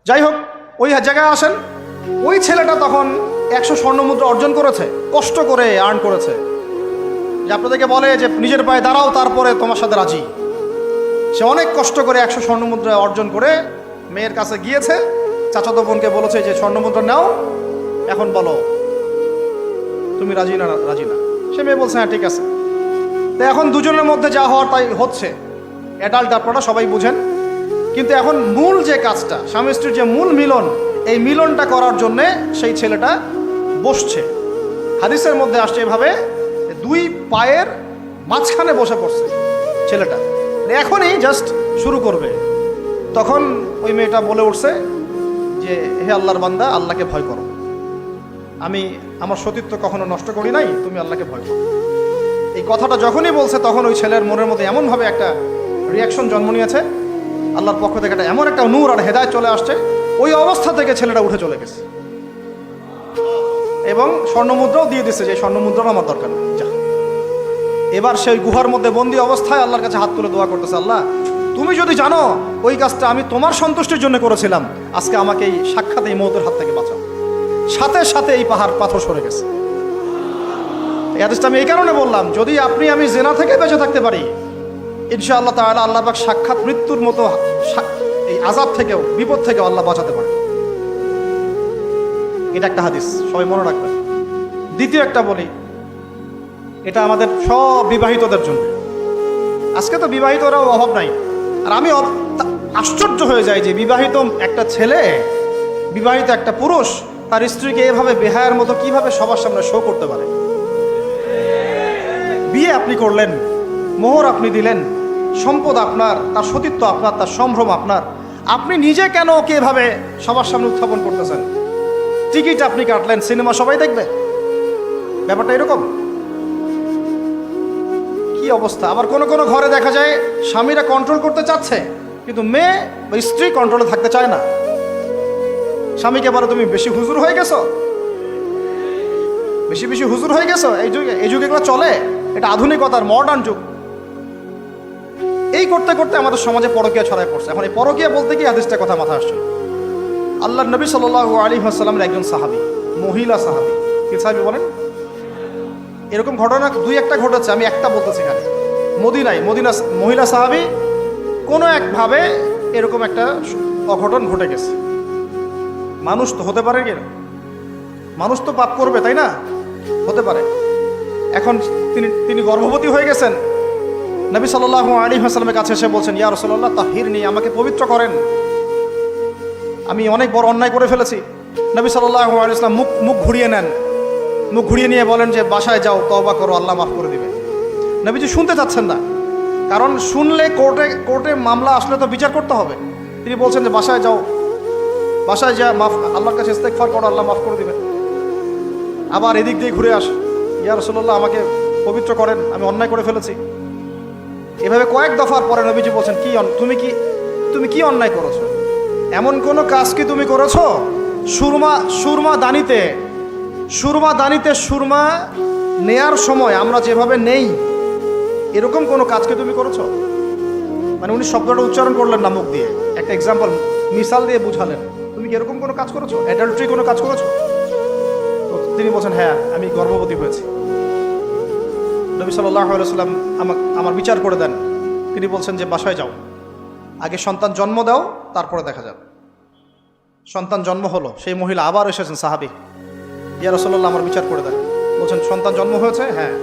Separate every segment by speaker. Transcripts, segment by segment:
Speaker 1: যাই হোক, ওই জায়গায় আসেন। ওই ছেলেটা তখন 100 স্বর্ণমুদ্রা অর্জন করেছে, কষ্ট করে আর্ন করেছে। যে আপনাদেরকে বলে যে নিজের পায়ে দাঁড়াও, তারপরে তোমার সাথে রাজি। সে অনেক কষ্ট করে 100 স্বর্ণমুদ্রা অর্জন করে মেয়ের কাছে গিয়েছে। চাচাতো বোনকে বলেছে যে স্বর্ণমুদ্রা নাও, এখন বলো তুমি রাজি না রাজি না। সে মেয়ে বলছে হ্যাঁ ঠিক আছে। তো এখন দুজনের মধ্যে যা হওয়ার তাই হচ্ছে। অ্যাডাল্ট আপনারা সবাই বুঝেন। কিন্তু এখন মূল যে কাজটা, স্বামী স্ত্রীর যে মূল মিলন, এই মিলনটা করার জন্যে সেই ছেলেটা বসছে। হাদিসের মধ্যে আসছে এভাবে, দুই পায়ের মাঝখানে বসে পড়ছে ছেলেটা, এখনই জাস্ট শুরু করবে। তখন ওই মেয়েটা বলে উঠছে যে হে আল্লাহর বান্দা, আল্লাহকে ভয় করো। আমি আমার সতীত্ব কখনো নষ্ট করি নাই, তুমি আল্লাহকে ভয় করো। এই কথাটা যখনই বলছে তখন ওই ছেলের মনের মধ্যে এমনভাবে একটা রিয়াকশন জন্ম নিয়েছে, আল্লাহর পক্ষ থেকে একটা এমন একটা নূর আর হেদায়েত চলে আসছে। ওই অবস্থা থেকে ছেলেটা উঠে চলে গেছে এবং স্বর্ণমুদ্রাও দিয়ে দিচ্ছে, যে স্বর্ণমুদ্রাও আমার দরকার নেই, যা। এবার সেই গুহার মধ্যে বন্দি অবস্থায় আল্লাহর কাছে হাত তুলে দোয়া করতেছে, আল্লাহ তুমি যদি জানো ওই কাজটা আমি তোমার সন্তুষ্টির জন্য করেছিলাম, আজকে আমাকে এই সাক্ষাৎ এই মৌতের হাত থেকে বাঁচাও। সাথে সাথে এই পাহাড় পাথর সরে গেছে। এই হাদিসটা আমি এই কারণে বললাম, যদি আমি জেনা থেকে বেঁচে থাকতে পারি, ইনশাআল্লাহ তাআলা আল্লাহ পাক সাক্ষাৎ মৃত্যুর মতো এই আযাব থেকেও, বিপদ থেকেও আল্লাহ বাঁচাতে পারে। এটা একটা হাদিস, সবাই মনে রাখবেন। দ্বিতীয় একটা বলি, এটা আমাদের সব বিবাহিতদের জন্য। আজকে তো বিবাহিতরাও অভাব নাই। আর আমি আশ্চর্য হয়ে যাই যে বিবাহিত একটা ছেলে, বিবাহিত একটা পুরুষ তার স্ত্রীকে এভাবে বেহায়ার মতো কিভাবে সবার সামনে শো করতে পারে। বিয়ে আপনি করলেন, মোহর আপনি দিলেন, সম্পদ আপনার, তার সতীত্ব আপনার, তার সম্ভ্রম আপনার, আপনি নিজে কেন ওকে এভাবে সবার সামনে উত্থাপন করতেছেন? টিকিট আপনি কাটলেন, সিনেমা সবাই দেখবে, ব্যাপারটা এরকম। কি অবস্থা! আবার কোনো কোনো ঘরে দেখা যায় স্বামীরা কন্ট্রোল করতে চাচ্ছে, কিন্তু মেয়ে বা স্ত্রী কন্ট্রোলে থাকতে চায় না। স্বামীকে বলে তুমি বেশি হুজুর হয়ে গেছো, বেশি বেশি হুজুর হয়ে গেছো। এই যুগে এগুলো চলে, এটা আধুনিকতার মডার্ন যুগ। এই করতে করতে আমাদের সমাজে পরকীয়া ছড়ায় পড়ছে। এখন এই পরকীয়া বলতে গিয়ে হাদিসটা কথা মাথায় আসছে। আল্লাহর নবী সাল্লাল্লাহু আলাইহি ওয়াসাল্লামের একজন সাহাবী, মহিলা সাহাবী। কি সাহাবী বলেন? এরকম ঘটনা দুই একটা ঘটেছে, আমি একটা বলতেছি এখানে। মদিনা মহিলা সাহাবী, কোনো একভাবে এরকম একটা অঘটন ঘটে গেছে। মানুষ তো হতে পারে, মানুষ তো পাপ করবে, তাই না? হতে পারে। এখন তিনি গর্ভবতী হয়ে গেছেন। নবী সাল্লাল্লাহু আলাইহি ওয়াসাল্লামের কাছে এসে বলছেন, ইয়া রাসূলুল্লাহ তাহিরনি, আমাকে পবিত্র করেন, আমি অনেক বড় অন্যায় করে ফেলেছি। নবী সাল্লাল্লাহু আলাইহি ওয়াসাল্লাম মুখ ঘুরিয়ে নেন। মুখ ঘুরিয়ে নিয়ে বলেন যে বাসায় যাও, তওবা করো, আল্লাহ মাফ করে দিবে। নবীজি শুনতে চাচ্ছেন না, কারণ শুনলে কোর্টে মামলা আসলে তো বিচার করতে হবে। তিনি বলছেন যে বাসায় যাও, বাসায় যা আল্লাহর কাছে ইস্তেগফার করো, আল্লাহ মাফ করে দিবেন। আবার এদিক দিয়ে ঘুরে আস, ইয়া রাসূলুল্লাহ আমাকে পবিত্র করেন, আমি অন্যায় করে ফেলেছি। এভাবে কয়েক দফার পরে নবীজি বলছেন, তুমি কি অন্যায় করেছো? এমন কোনো কাজ কি তুমি করেছো? সুরমা দানিতে সুরমা নেয়ার সময় আমরা যেভাবে নেই, এরকম কোনো কাজকে তুমি করেছো? মানে উনি শব্দটা উচ্চারণ করলেন না মুখ দিয়ে, একটা এক্সাম্পল, মিসাল দিয়ে বুঝালেন। তুমি কি এরকম কোনো কাজ করেছো? অ্যাডাল্ট্রি কোনো কাজ করেছো? তো তিনি বলছেন, হ্যাঁ আমি গর্ভবতী হয়েছি। নবী সাল্লাল্লাহু আলাইহি ওয়াসাল্লাম আমার বিচার করে দেন। তিনি বলছেন যে বাসায় যাও, আগে সন্তান জন্ম দাও, তারপরে দেখা যাবে। সন্তান জন্ম হলো, সেই মহিলা আবার এসেছেন, সাহাবী, ইয়া রাসূলুল্লাহ আমার বিচার করে দেন। বলছেন সন্তান জন্ম হয়েছে, হ্যাঁ।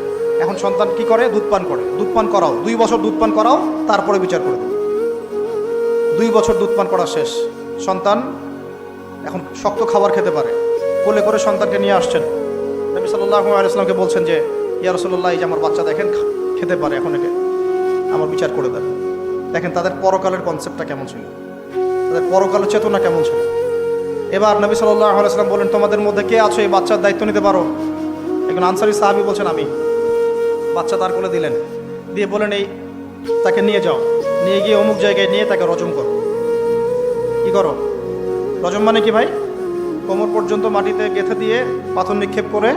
Speaker 1: এখন সন্তান কি করে? দুধ পান করে। দুধ পান করাও, 2 বছর দুধ পান করাও, তারপরে বিচার করে দেবে। 2 বছর দুধ পান করা শেষ, সন্তান এখন শক্ত খাবার খেতে পারে। কোলে করে সন্তানকে নিয়ে আসছেন। নবী সাল্লাল্লাহু আলাইহি ওয়াসাল্লামকে বলছেন যে ইয়া রাসূলুল্লাহ, এই যে আমার বাচ্চা দেখেন খেতে পারে, এখন একে আমার বিচার করে দেন। দেখেন তাদের পরকালের কনসেপ্টটা কেমন ছিল, তাদের পরকালের চেতনা কেমন ছিল। এবার নবী সাল্লাল্লাহু আলাইহি ওয়াসাল্লাম বলেন, তোমাদের মধ্যে কে আছো এই বাচ্চার দায়িত্ব নিতে পারো? একজন আনসারী সাহাবী বলছেন আমি। বাচ্চা তার কোলে দিলেন, দিয়ে বলেন এই তাকে নিয়ে যাও, নিয়ে গিয়ে অমুক জায়গায় নিয়ে তাকে রজম করো। কি করো? রজম মানে কি ভাই? কোমর পর্যন্ত মাটিতে গেঁথে দিয়ে পাথর নিক্ষেপ করে,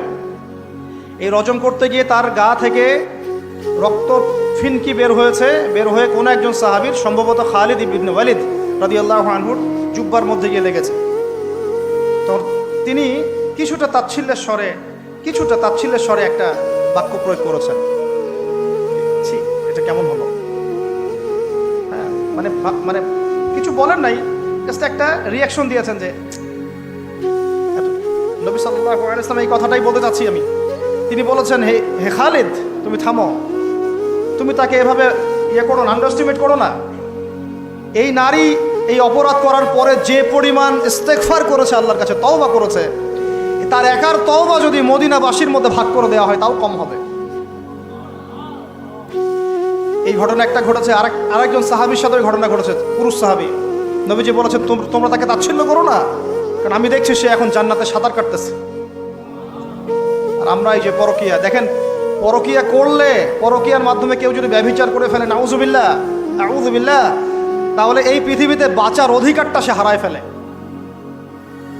Speaker 1: এই রজম করতে গিয়ে তার গা থেকে রক্ত ফিনকি বের হয়ে কোনো একজন সাহাবীর, সম্ভবত খালিদ ইবনে ওয়ালিদ রাদিয়াল্লাহু আনহুর জুব্বার মধ্যে গিয়ে লেগেছে। তো তিনি কিছুটা তাচ্ছিল্যের স্বরে একটা বাক্য প্রয়োগ করেছেন, ছি এটা কেমন হলো, হ্যাঁ মানে মানে কিছু বলেন নাই, জাস্ট একটা রিয়াকশন দিয়েছেন যে নবী সাল্লাল্লাহু আলাইহি ওয়াসাল্লাম এই কথাটাই বলতে চাচ্ছি আমি। তিনি বলেছেন, হে খালিদ তুমি থামো, তুমি তাকে এভাবে করো না, আন্ডারএস্টিমেট করো না। এই নারী এই অপরাধ করার পরে যে পরিমাণ ইস্তেগফার করেছে, আল্লাহর কাছে তওবা করেছে, তার একার তওবা যদি মদিনাবাসীর মধ্যে ভাগ করে দেওয়া হয় তাও কম হবে। এই ঘটনা একটা ঘটেছে, আরেকজন সাহাবীর সাথে ঘটনা ঘটেছে, পুরুষ সাহাবী। নবীজি বলেছেন তোমরা তাকে তাচ্ছিল্য করো না, কারণ আমি দেখছি সে এখন জান্নাতে সাঁতার কাটতেছে। আর আমরা এই যে পরকিয়া, দেখেন পরকিয়া করলে, পরকিয়ার মাধ্যমে কেউ যদি ব্যভিচার করে ফেলে, নাউযুবিল্লাহ, তাহলে এই পৃথিবীতে বাঁচার অধিকারটা সে হারায় ফেলে।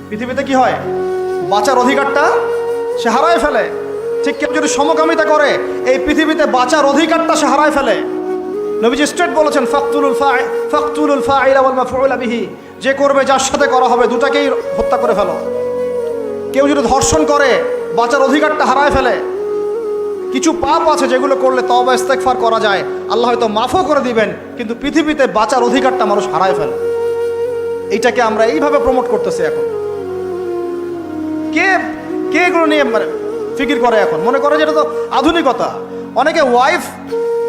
Speaker 1: পৃথিবীতে কি হয়, বাঁচার অধিকারটা সে হারায় ফেলে। ঠিক কেউ যদি সমকামিতা করে, এই পৃথিবীতে বাঁচার অধিকারটা সে হারায় ফেলে। নবীজি স্ট্রেট বলেছেন, ফাকতুলুল ফাইলা ওয়াল মাফউলা বিহি, যে করবে যার সাথে করা হবে দুটাকেই হত্যা করে ফেলো। কেউ যদি ধর্ষণ করে, বাঁচার অধিকারটা হারায় ফেলে। কিছু পাপ আছে যেগুলো করলে তওবা ইস্তেগফার করা যায়, আল্লাহ হয়তো মাফও করে দিবেন, কিন্তু পৃথিবীতে বাঁচার অধিকারটা মানুষ হারায় ফেলে। এইটাকে আমরা এইভাবে প্রমোট করতেছি এখন। কে কে এগুলো নিয়ে ফিকির করে এখন, মনে করে যে এটা তো আধুনিকতা। অনেকে ওয়াইফ,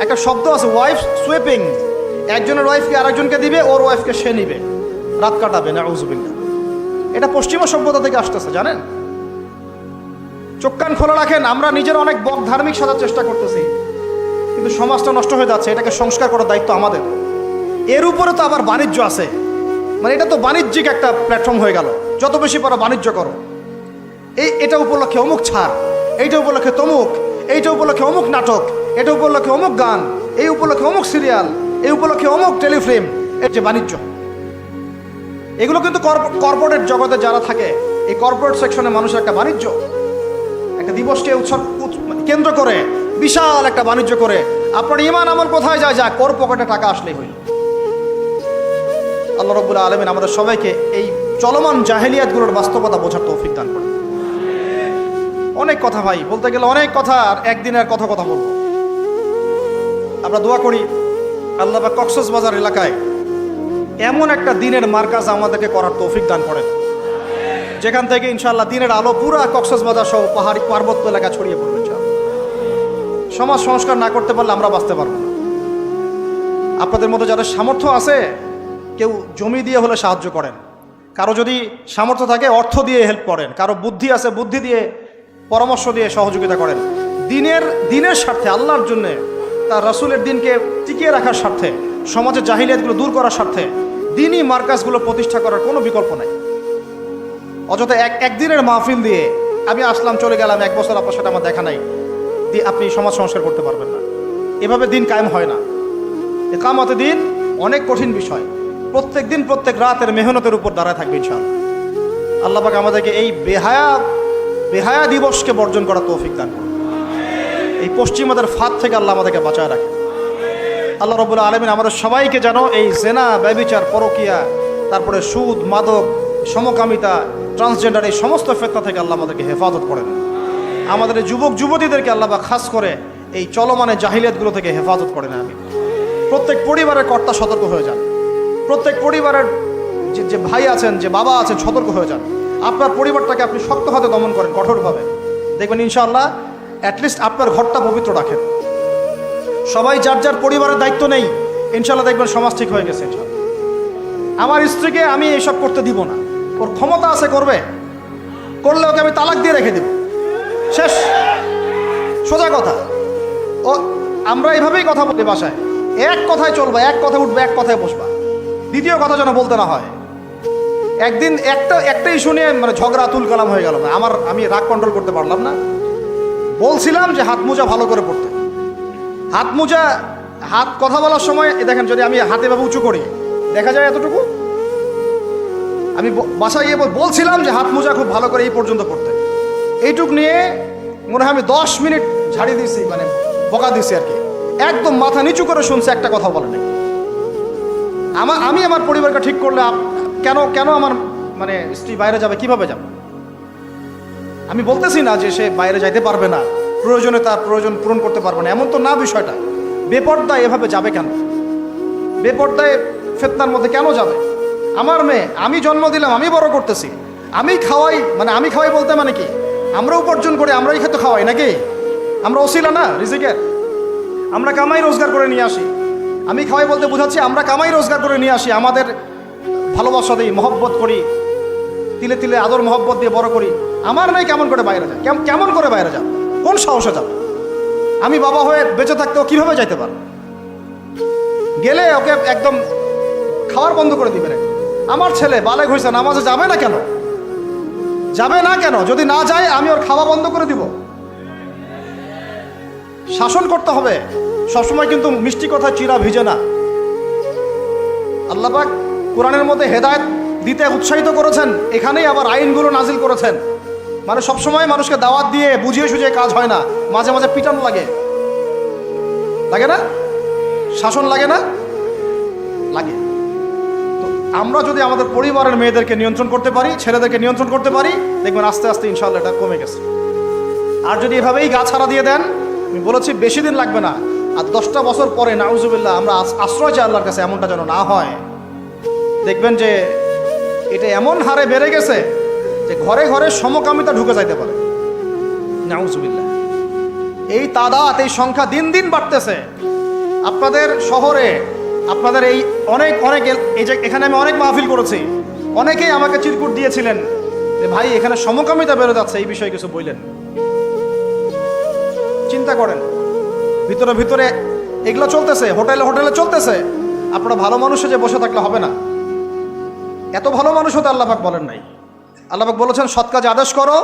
Speaker 1: একটা শব্দ আছে ওয়াইফ সুইপিং, একজনের ওয়াইফকে আরেকজনকে দিবে, ওর ওয়াইফকে সে নিবে, রাত কাটাবে, নাউযুবিল্লাহ। এটা পশ্চিমা সভ্যতা থেকে আসতেছে, জানেন। চোখ কান খোলা রাখেন, আমরা নিজের অনেক বক ধার্মিক সাজার চেষ্টা করতেছি, কিন্তু সমাজটা নষ্ট হয়ে যাচ্ছে। এটাকে সংস্কার করার দায়িত্ব আমাদের। এর উপরে তো আবার বাণিজ্য আছে, মানে এটা তো বাণিজ্যিক একটা প্ল্যাটফর্ম হয়ে গেল। যত বেশি পারো বাণিজ্য করো, এটা উপলক্ষে অমুক ছাড়, এইটা উপলক্ষে তমুক, এইটা উপলক্ষে অমুক নাটক, এটা উপলক্ষে অমুক গান, এই উপলক্ষে অমুক সিরিয়াল, এই উপলক্ষে অমুক টেলিফিল্ম। এই যে বাণিজ্য, এগুলো কিন্তু কর্পোরেট জগতে যারা থাকে, এই কর্পোরেট সেকশনে মানুষের একটা বাণিজ্য, একটা দিবসকে কেন্দ্র করে বিশাল একটা বাণিজ্য করে আপনার ঈমান আমল কোথায় যায়, যা কোর পকেটে টাকা আসলেই হইল। আল্লাহ রাব্বুল আলামিন আমাদের সবাইকে এই চলমান জাহেলিয়াতগুলোর বাস্তবতা বোঝার তৌফিক দান করে। অনেক কথা ভাই, বলতে গেলে অনেক কথা, আর একদিনের কথা বলবো। আমরা দোয়া করি আল্লাহ পাক কক্সবাজার এলাকায় এমন একটা দিনের মার্কাজ আমাদেরকে করার তৌফিক দান করেন, যেখান থেকে ইনশাআল্লাহ দিনের আলো পুরা কক্সবাজার সহ পাহাড়ি পার্বত্য এলাকা ছড়িয়ে পড়বে। সমাজ সংস্কার না করতে পারলে আমরা বাঁচতে পারবো না। আপনাদের মধ্যে যাদের সামর্থ্য আছে, কেউ জমি দিয়ে হলে সাহায্য করেন, কারো যদি সামর্থ্য থাকে অর্থ দিয়ে হেল্প করেন, কারো বুদ্ধি আছে বুদ্ধি দিয়ে, পরামর্শ দিয়ে সহযোগিতা করেন। দিনের স্বার্থে, আল্লাহর জন্যে, তার রাসূলের দিনকে টিকিয়ে রাখার স্বার্থে, সমাজের জাহিলিয়াতগুলো দূর করার স্বার্থে দিনই মার্কাজগুলো প্রতিষ্ঠা করার কোনো বিকল্প নাই। অযথা একদিনের মাহফিল দিয়ে আমি আসলাম চলে গেলাম, এক বছর আপনার সাথে আমার দেখা নাই, দিয়ে আপনি সমাজ সংস্কার করতে পারবেন না। এভাবে দিন কায়েম হয় না। ইকামতে দিন অনেক কঠিন বিষয়, প্রত্যেক দিন প্রত্যেক রাতের মেহনতের উপর দাঁড়ায় থাকবে ইনশাআল্লাহ। আল্লাহ পাক আমাদেরকে এই বেহায়া দিবসকে বর্জন করার তৌফিক দান করুন। এই পশ্চিমাদের ফাঁদ থেকে আল্লাহ আমাদেরকে বাঁচায় রাখেন। আল্লাহ রাব্বুল আলামিন আমাদের সবাইকে যেন এই জেনা, ব্যভিচার, পরকিয়া, তারপরে সুদ, মাদক, সমকামিতা, ট্রান্সজেন্ডার, এই সমস্ত ফিতনা থেকে আল্লাহ আমাদেরকে হেফাজত করেন। আমাদের যুবক যুবতীদেরকে আল্লাহ পাক খাস করে এই চলমানে জাহিলিয়াতগুলো থেকে হেফাজত করেন। আমি প্রত্যেক পরিবারের কর্তা সতর্ক হয়ে যান, প্রত্যেক পরিবারের যে ভাই আছেন, যে বাবা আছেন, সতর্ক হয়ে যান। আপনার পরিবারটাকে আপনি শক্ত হাতে দমন করেন, কঠোরভাবে, দেখবেন ইনশাআল্লাহ অ্যাটলিস্ট আপনার ঘরটা পবিত্র রাখেন। সবাই যার যার পরিবারের দায়িত্ব নেই, ইনশাআল্লাহ দেখবেন সমাজ ঠিক হয়ে গেছে। ইনশাআল্লাহ আমার স্ত্রীকে আমি এইসব করতে দিব না, ওর ক্ষমতা আছে করবে, করলে ওকে আমি তালাক দিয়ে রেখে দেব, শেষ, সোজা কথা। ও আমরা এইভাবেই কথা বলি বাসায়, এক কথায় চলবা, এক কথায় উঠবে, এক কথায় বসবা, দ্বিতীয় কথা যেন বলতে না হয়। একদিন একটা ইস্যু নিয়ে মানে ঝগড়া তুল কালাম হয়ে গেল না, আমি রাগ কন্ট্রোল করতে পারলাম না। বলছিলাম যে হাত মোজা ভালো করে পড়তে, হাত কথা বলার সময় দেখেন, যদি আমি হাতে ভাবে উঁচু করি দেখা যায় এতটুকু। আমি বাসায় গিয়ে বলছিলাম যে হাত মোজা খুব ভালো করে এই পর্যন্ত পড়তে, এইটুক নিয়ে মনে হয় আমি 10 মিনিট ঝাড়িয়ে দিয়েছি, মানে বকা দিয়েছি আর কি। একদম মাথা নিচু করে শুনছে, একটা কথা বলে নাই। আমি আমার পরিবারকে ঠিক করলে কেন কেন আমার মানে স্ত্রী বাইরে যাবে, কিভাবে যাবে? আমি বলতেছি না যে সে বাইরে যাইতে পারবে না, প্রয়োজনে তার প্রয়োজন পূরণ করতে পারবে না, এমন তো না বিষয়টা। বেপর্দায় এভাবে যাবে কেন? বেপর্দায় ফিতনার মধ্যে কেন যাবে? আমার মেয়ে, আমি জন্ম দিলাম, আমি বড় করতেছি, আমি খাওয়াই, মানে আমি খাওয়াই বলতে মানে কি, আমরা উপার্জন করে আমরাই খেতে খাওয়াই নাকি? আমরা ওসিলা না রিজিকের, আমরা কামাই রোজগার করে নিয়ে আসি। আমি খাওয়াই বলতে বোঝাচ্ছি আমরা কামাই রোজগার করে নিয়ে আসি, আমাদের ভালোবাসা দিই, মহব্বত করি, তিলে তিলে আদর মহব্বত দিয়ে বড় করি। আমার মেয়ে কেমন করে বাইরে যায়? কেমন করে বাইরে যাবে? কোন সাহসে যাবে? আমি বাবা হয়ে বেঁচে থাকতেও কিভাবে যাইতে পারবো? গেলে ওকে একদম খাওয়ার বন্ধ করে দিবে না। আমার ছেলে বালেগ হয়েছে, নামাজে যাবে না কেন? যাবে না কেন? যদি না যায় আমি ওর খাওয়া বন্ধ করে দিব। শাসন করতে হবে সবসময়, কিন্তু মিষ্টি কথা চিরা ভিজে না। আল্লাহ পাক কোরআনের মধ্যে হেদায়েত দিতে উৎসাহিত করেছেন, এখানেই আবার আইনগুলো নাজিল করেছেন। মানে সবসময় মানুষকে দাওয়াত দিয়ে বুঝিয়ে সুঝিয়ে কাজ হয় না, মাঝে মাঝে পিটানো লাগে, লাগে না? শাসন লাগে না? লাগে। তো আমরা যদি আমাদের পরিবারের মেয়েদেরকে নিয়ন্ত্রণ করতে পারি, ছেলেদেরকে নিয়ন্ত্রণ করতে পারি, দেখবেন আস্তে আস্তে ইনশাআল্লাহ এটা কমে গেছে। আর যদি এভাবেই গা ছাড়া দিয়ে দেন, আমি বলেছি বেশি দিন লাগবে না, আর 10টা বছর পরে নাউজুবিল্লাহ আমরা আশ্রয় চাই আল্লাহর কাছে, এমনটা যেন না হয়। দেখবেন যে এটা এমন হারে বেড়ে গেছে যে ঘরে ঘরে সমকামিতা ঢুকে যাইতে পারে। নাউজুবিল্লাহ, এই তাদাত, এই সংখ্যা দিন দিন বাড়তেছে। আপনাদের শহরে, আপনাদের এই অনেক অনেক এই যে এখানে আমি অনেক মাহফিল করেছি, অনেকেই আমাকে চিরকুট দিয়েছিলেন যে ভাই এখানে সমকামিতা বেড়ে যাচ্ছে, এই বিষয়ে কিছু বললেন। চিন্তা করেন, ভিতরে ভিতরে এগুলো চলতেছে, হোটেলে হোটেলে চলতেছে। আপনারা ভালো মানুষে যে বসে থাকলে হবে না। এত ভালো মানুষ হতে আল্লাহ পাক বলেন নাই। আল্লাহ পাক বলেছেন সৎ কাজে আদেশ করো,